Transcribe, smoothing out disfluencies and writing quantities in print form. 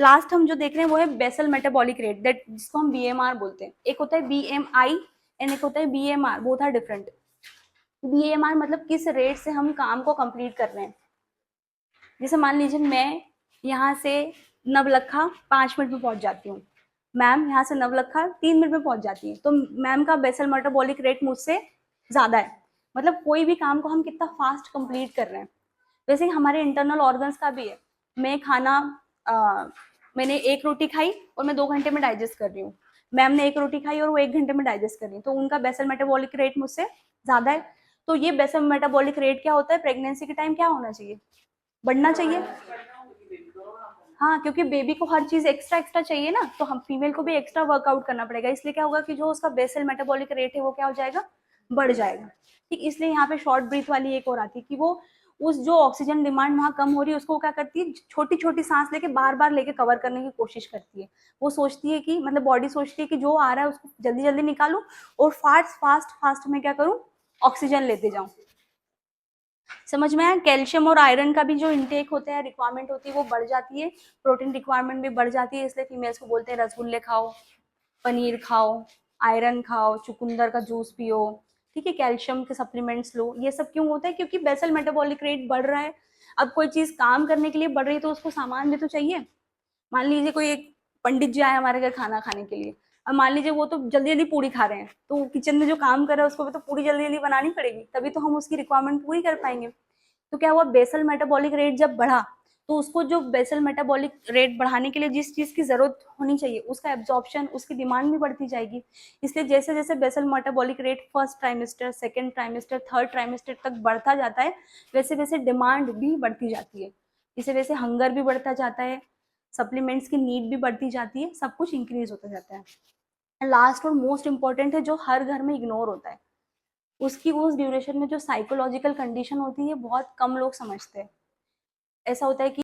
Last हम जो देख रहे हैं वो है बेसल मेटाबॉलिक रेट, दैट जिसको हम बीएमआर बोलते हैं। एक होता है बीएमआई एंड एक होता है BMR, both are different. BMR मतलब किस रेट से हम काम को कंप्लीट कर रहे हैं। जैसे मान लीजिए मैं यहाँ से नवलखा 5 मिनट में पहुंच जाती हूँ, मैम यहाँ से नवलखा 3 मिनट में पहुंच जाती है, तो मैम का बेसल मेटाबॉलिक रेट मुझसे ज्यादा है। मतलब कोई भी काम को हम कितना फास्ट कंप्लीट कर रहे हैं। वैसे ही हमारे इंटरनल ऑर्गन्स का भी है। मैं खाना मैंने एक रोटी खाई और मैं 2 घंटे में डाइजेस्ट कर रही हूँ, मैम ने एक रोटी खाई और वो 1 घंटे में डाइजेस्ट कर रही है, तो उनका बेसल मेटाबॉलिक रेट मुझसे ज्यादा है। तो ये बेसल मेटाबॉलिक रेट क्या होता है, प्रेगनेंसी के टाइम क्या होना चाहिए, बढ़ना चाहिए। हाँ, क्योंकि बेबी को हर चीज एक्स्ट्रा एक्स्ट्रा चाहिए ना, तो हम फीमेल को भी एक्स्ट्रा वर्कआउट करना पड़ेगा, इसलिए क्या होगा कि जो उसका बेसल मेटाबॉलिक रेट है वो क्या हो जाएगा, बढ़ जाएगा। ठीक, इसलिए यहाँ पे शॉर्ट ब्रीथ वाली एक और आती है कि वो उस जो ऑक्सीजन डिमांड वहां कम हो रही है उसको क्या करती है, छोटी छोटी सांस लेके बार बार लेके कवर करने की कोशिश करती है। वो सोचती है कि मतलब बॉडी सोचती है कि जो आ रहा है उसको जल्दी जल्दी निकालू और फास्ट फास्ट फास्ट में क्या करूँ, ऑक्सीजन लेते जाऊं। समझ में आया। कैल्शियम और आयरन का भी जो इंटेक होता है, रिक्वायरमेंट होती है, वो बढ़ जाती है। प्रोटीन रिक्वायरमेंट भी बढ़ जाती है, इसलिए फीमेल्स को बोलते हैं रसगुल्ले खाओ, पनीर खाओ, आयरन खाओ, चुकंदर का जूस पियो। ठीक है, कैल्शियम के सप्लीमेंट्स लो। ये सब क्यों होता है, क्योंकि बेसल मेटाबॉलिक रेट बढ़ रहा है। अब कोई चीज काम करने के लिए बढ़ रही है तो उसको सामान भी तो चाहिए। मान लीजिए कोई एक पंडित जी आए हमारे घर खाना खाने के लिए, अब मान लीजिए वो तो जल्दी जल्दी पूरी खा रहे हैं, तो किचन में जो काम कर रहा है उसको भी तो पूरी जल्दी जल्दी बनानी पड़ेगी, तभी तो हम उसकी रिक्वायरमेंट पूरी कर पाएंगे। तो क्या हुआ, बेसल मेटाबॉलिक रेट जब बढ़ा तो उसको जो बेसल मेटाबॉलिक रेट बढ़ाने के लिए जिस चीज की जरूरत होनी चाहिए उसका एब्जॉर्प्शन, उसकी डिमांड भी बढ़ती जाएगी। इसलिए जैसे जैसे basal metabolic rate first trimester, second trimester, third trimester तक बढ़ता जाता है, वैसे वैसे डिमांड भी बढ़ती जाती है। इसे वैसे हंगर भी बढ़ता जाता है, सप्लीमेंट्स की नीड भी बढ़ती जाती है, सब कुछ इंक्रीज होता जाता है। लास्ट और मोस्ट इंपॉर्टेंट है जो हर घर में इग्नोर होता है, उसकी उस ड्यूरेशन में जो साइकोलॉजिकल कंडीशन होती है बहुत कम लोग समझते हैं। ऐसा होता है कि